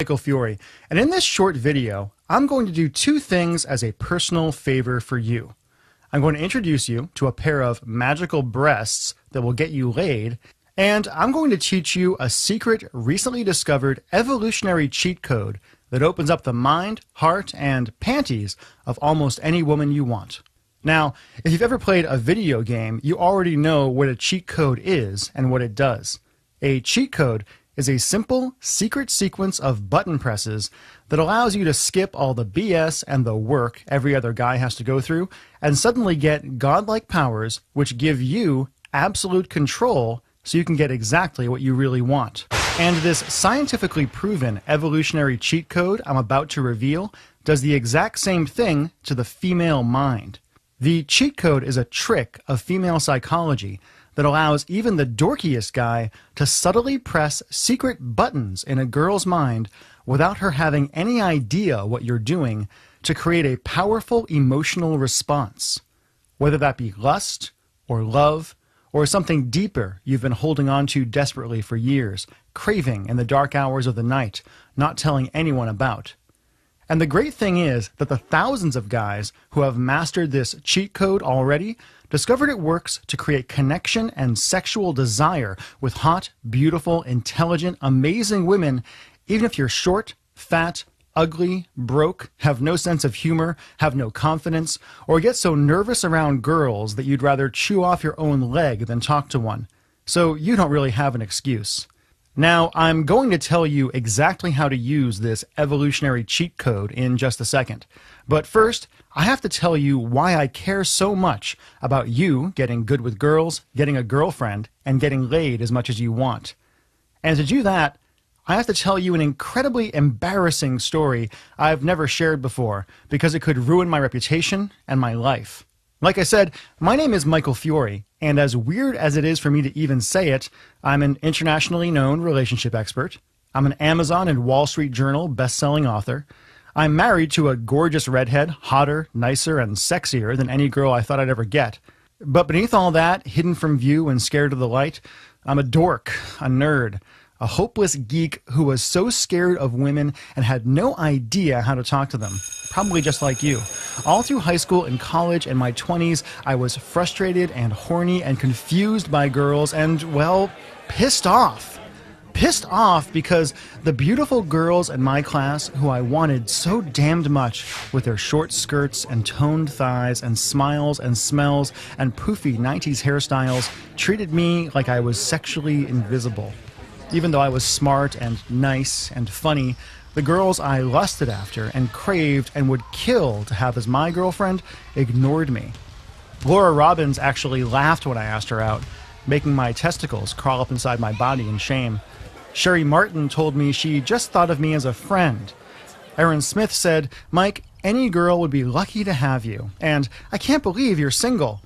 Michael Fiore, and in this short video, I'm going to do two things as a personal favor for you. I'm going to introduce you to a pair of magical breasts that will get you laid, and I'm going to teach you a secret, recently discovered evolutionary cheat code that opens up the mind, heart, and panties of almost any woman you want. Now, if you've ever played a video game, you already know what a cheat code is and what it does. A cheat code is a simple, secret sequence of button presses that allows you to skip all the BS and the work every other guy has to go through and suddenly get godlike powers which give you absolute control so you can get exactly what you really want. And this scientifically proven evolutionary cheat code I'm about to reveal does the exact same thing to the female mind. The cheat code is a trick of female psychology that allows even the dorkiest guy to subtly press secret buttons in a girl's mind without her having any idea what you're doing to create a powerful emotional response, whether that be lust or love or something deeper you've been holding on to desperately for years, craving in the dark hours of the night, not telling anyone about. And the great thing is that the thousands of guys who have mastered this cheat code already discovered it works to create connection and sexual desire with hot, beautiful, intelligent, amazing women, even if you're short, fat, ugly, broke, have no sense of humor, have no confidence, or get so nervous around girls that you'd rather chew off your own leg than talk to one. So you don't really have an excuse. Now, I'm going to tell you exactly how to use this evolutionary cheat code in just a second. But first, I have to tell you why I care so much about you getting good with girls, getting a girlfriend, and getting laid as much as you want. And to do that, I have to tell you an incredibly embarrassing story I've never shared before because it could ruin my reputation and my life. Like I said, my name is Michael Fiore, and as weird as it is for me to even say it, I'm an internationally known relationship expert. I'm an Amazon and Wall Street Journal best-selling author. I'm married to a gorgeous redhead, hotter, nicer, and sexier than any girl I thought I'd ever get. But beneath all that, hidden from view and scared of the light, I'm a dork, a nerd, a hopeless geek who was so scared of women and had no idea how to talk to them. Probably just like you. All through high school and college and my 20s, I was frustrated and horny and confused by girls and, well, pissed off. Pissed off because the beautiful girls in my class who I wanted so damned much with their short skirts and toned thighs and smiles and smells and poofy 90s hairstyles treated me like I was sexually invisible. Even though I was smart and nice and funny, the girls I lusted after and craved and would kill to have as my girlfriend ignored me. Laura Robbins actually laughed when I asked her out, making my testicles crawl up inside my body in shame. Sherry Martin told me she just thought of me as a friend. Aaron Smith said, "Mike, any girl would be lucky to have you, and I can't believe you're single."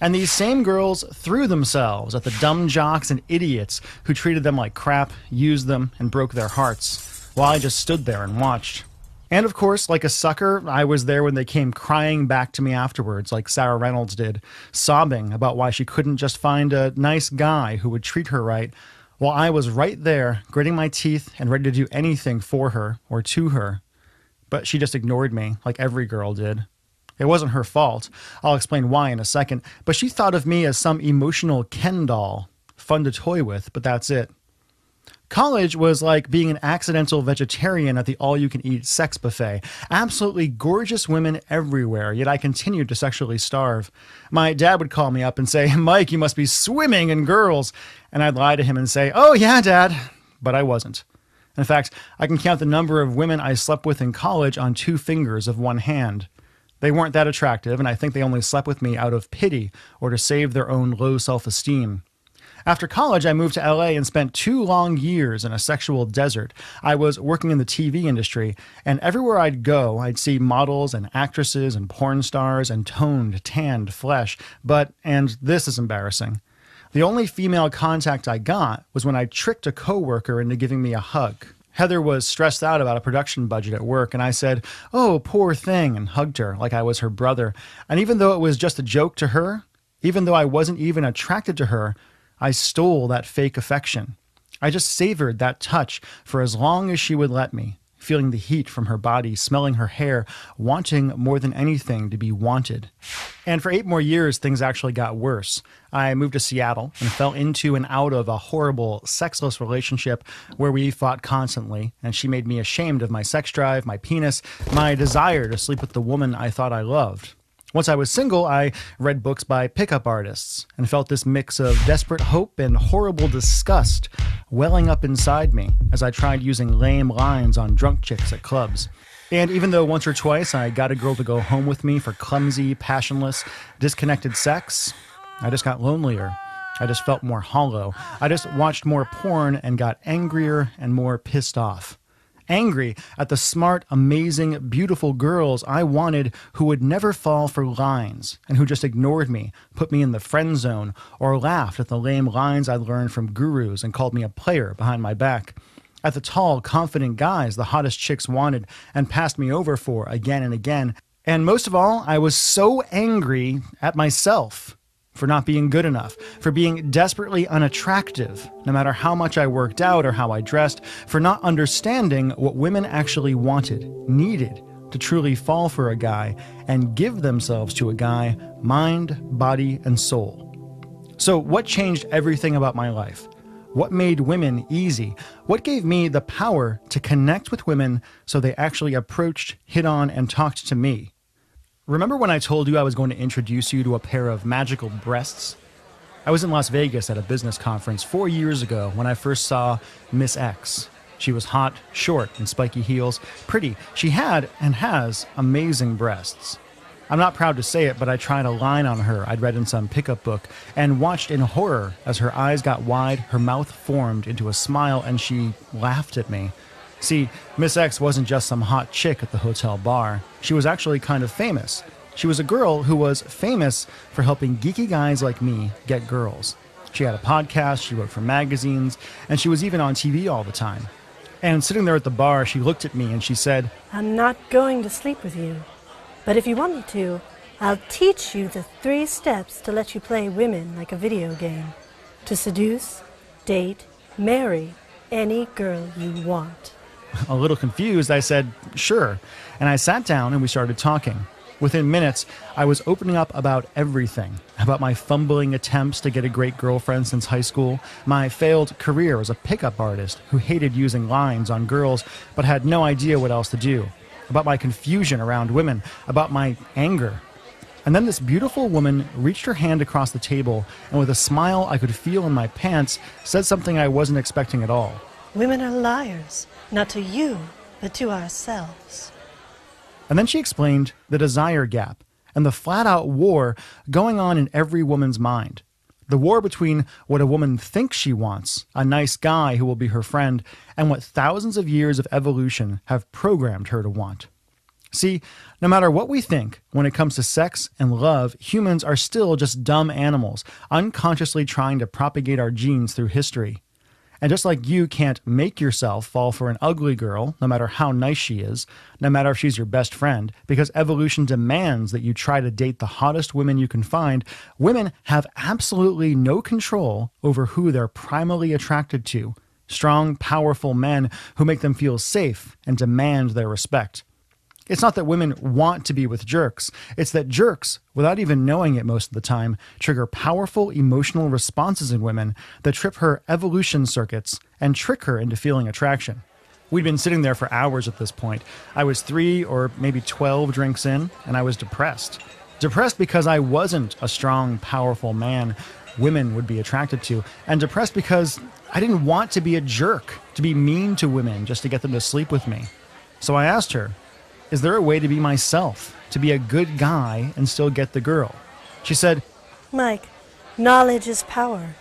And these same girls threw themselves at the dumb jocks and idiots who treated them like crap, used them, and broke their hearts, while I just stood there and watched. And of course, like a sucker, I was there when they came crying back to me afterwards, like Sarah Reynolds did, sobbing about why she couldn't just find a nice guy who would treat her right, while I was right there, gritting my teeth and ready to do anything for her or to her. But she just ignored me, like every girl did. It wasn't her fault. I'll explain why in a second, but she thought of me as some emotional Ken doll. Fun to toy with, but that's it. College was like being an accidental vegetarian at the all-you-can-eat sex buffet. Absolutely gorgeous women everywhere, yet I continued to sexually starve. My dad would call me up and say, "Mike, you must be swimming in girls." And I'd lie to him and say, "Oh yeah, Dad." But I wasn't. In fact, I can count the number of women I slept with in college on 2 fingers of one hand. They weren't that attractive, and I think they only slept with me out of pity or to save their own low self-esteem. After college, I moved to LA and spent 2 long years in a sexual desert. I was working in the TV industry, and everywhere I'd go, I'd see models and actresses and porn stars and toned, tanned flesh. But, and this is embarrassing, the only female contact I got was when I tricked a coworker into giving me a hug. Heather was stressed out about a production budget at work, and I said, "Oh, poor thing," and hugged her like I was her brother. And even though it was just a joke to her, even though I wasn't even attracted to her, I stole that fake affection. I just savored that touch for as long as she would let me, feeling the heat from her body, smelling her hair, wanting more than anything to be wanted. And for 8 more years, things actually got worse. I moved to Seattle and fell into and out of a horrible, sexless relationship where we fought constantly, and she made me ashamed of my sex drive, my penis, my desire to sleep with the woman I thought I loved. Once I was single, I read books by pickup artists and felt this mix of desperate hope and horrible disgust welling up inside me as I tried using lame lines on drunk chicks at clubs. And even though once or twice I got a girl to go home with me for clumsy, passionless, disconnected sex, I just got lonelier. I just felt more hollow. I just watched more porn and got angrier and more pissed off. Angry at the smart, amazing, beautiful girls I wanted who would never fall for lines and who just ignored me, put me in the friend zone, or laughed at the lame lines I'd learned from gurus and called me a player behind my back. At the tall, confident guys the hottest chicks wanted and passed me over for again and again. And most of all, I was so angry at myself for not being good enough, for being desperately unattractive, no matter how much I worked out or how I dressed, for not understanding what women actually wanted, needed to truly fall for a guy and give themselves to a guy, mind, body, and soul. So what changed everything about my life? What made women easy? What gave me the power to connect with women so they actually approached, hit on, and talked to me? Remember when I told you I was going to introduce you to a pair of magical breasts? I was in Las Vegas at a business conference 4 years ago when I first saw Miss X. She was hot, short, in spiky heels, pretty. She had, and has, amazing breasts. I'm not proud to say it, but I tried a line on her I'd read in some pickup book and watched in horror as her eyes got wide, her mouth formed into a smile, and she laughed at me. See, Miss X wasn't just some hot chick at the hotel bar. She was actually kind of famous. She was a girl who was famous for helping geeky guys like me get girls. She had a podcast, she wrote for magazines, and she was even on TV all the time. And sitting there at the bar, she looked at me and she said, "I'm not going to sleep with you, but if you want me to, I'll teach you the 3 steps to let you play women like a video game. To seduce, date, marry any girl you want." A little confused, I said, "Sure." And I sat down and we started talking. Within minutes, I was opening up about everything. About my fumbling attempts to get a great girlfriend since high school, my failed career as a pickup artist who hated using lines on girls but had no idea what else to do. About my confusion around women, about my anger. And then this beautiful woman reached her hand across the table and with a smile I could feel in my pants, said something I wasn't expecting at all. "Women are liars, not to you, but to ourselves." And then she explained the desire gap and the flat-out war going on in every woman's mind. The war between what a woman thinks she wants, a nice guy who will be her friend, and what thousands of years of evolution have programmed her to want. See, no matter what we think, when it comes to sex and love, humans are still just dumb animals, unconsciously trying to propagate our genes through history. And just like you can't make yourself fall for an ugly girl, no matter how nice she is, no matter if she's your best friend, because evolution demands that you try to date the hottest women you can find, women have absolutely no control over who they're primally attracted to. Strong, powerful men who make them feel safe and demand their respect. It's not that women want to be with jerks. It's that jerks, without even knowing it most of the time, trigger powerful emotional responses in women that trip her evolution circuits and trick her into feeling attraction. We'd been sitting there for hours at this point. I was 3 or maybe 12 drinks in, and I was depressed. Depressed because I wasn't a strong, powerful man women would be attracted to, and depressed because I didn't want to be a jerk, to be mean to women just to get them to sleep with me. So I asked her, is there a way to be myself, to be a good guy and still get the girl? She said, "Mike, knowledge is power,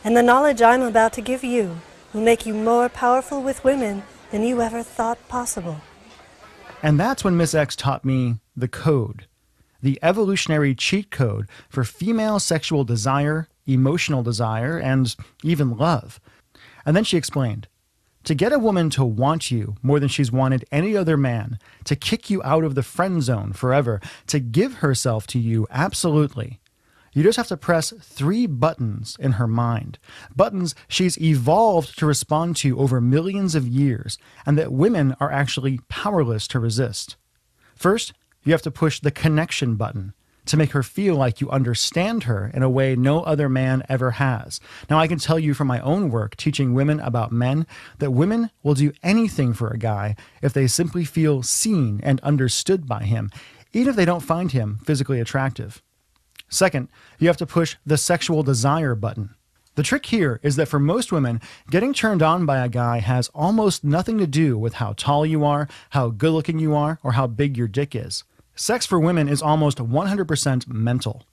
and the knowledge I'm about to give you will make you more powerful with women than you ever thought possible." And that's when Miss X taught me the code, the evolutionary cheat code for female sexual desire, emotional desire, and even love. And then she explained, to get a woman to want you more than she's wanted any other man, to kick you out of the friend zone forever, to give herself to you absolutely, You just have to press 3 buttons in her mind. Buttons she's evolved to respond to over millions of years, and that women are actually powerless to resist. First, you have to push the connection button to make her feel like you understand her in a way no other man ever has. Now, I can tell you from my own work teaching women about men that women will do anything for a guy if they simply feel seen and understood by him, even if they don't find him physically attractive. Second, you have to push the sexual desire button. The trick here is that for most women, getting turned on by a guy has almost nothing to do with how tall you are, how good looking you are, or how big your dick is. Sex for women is almost 100% mental.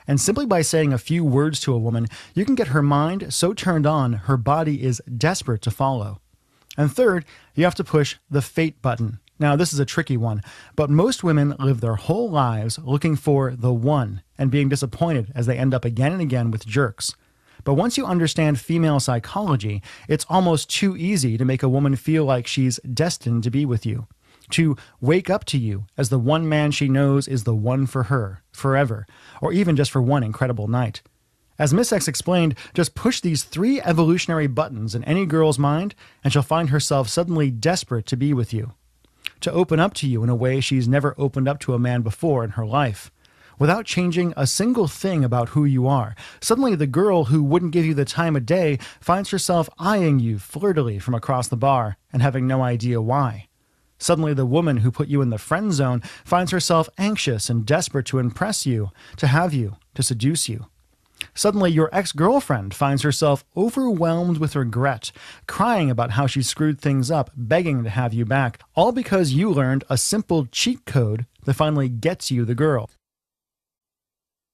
And simply by saying a few words to a woman, you can get her mind so turned on, her body is desperate to follow. And third, you have to push the fate button. Now, this is a tricky one, but most women live their whole lives looking for the one and being disappointed as they end up again and again with jerks. But once you understand female psychology, it's almost too easy to make a woman feel like she's destined to be with you, to wake up to you as the one man she knows is the one for her, forever, or even just for one incredible night. As Miss X explained, just push these 3 evolutionary buttons in any girl's mind, and she'll find herself suddenly desperate to be with you, to open up to you in a way she's never opened up to a man before in her life. Without changing a single thing about who you are, suddenly the girl who wouldn't give you the time of day finds herself eyeing you flirtily from across the bar and having no idea why. Suddenly the woman who put you in the friend zone finds herself anxious and desperate to impress you, to have you, to seduce you. Suddenly your ex-girlfriend finds herself overwhelmed with regret, crying about how she screwed things up, begging to have you back, all because you learned a simple cheat code that finally gets you the girl.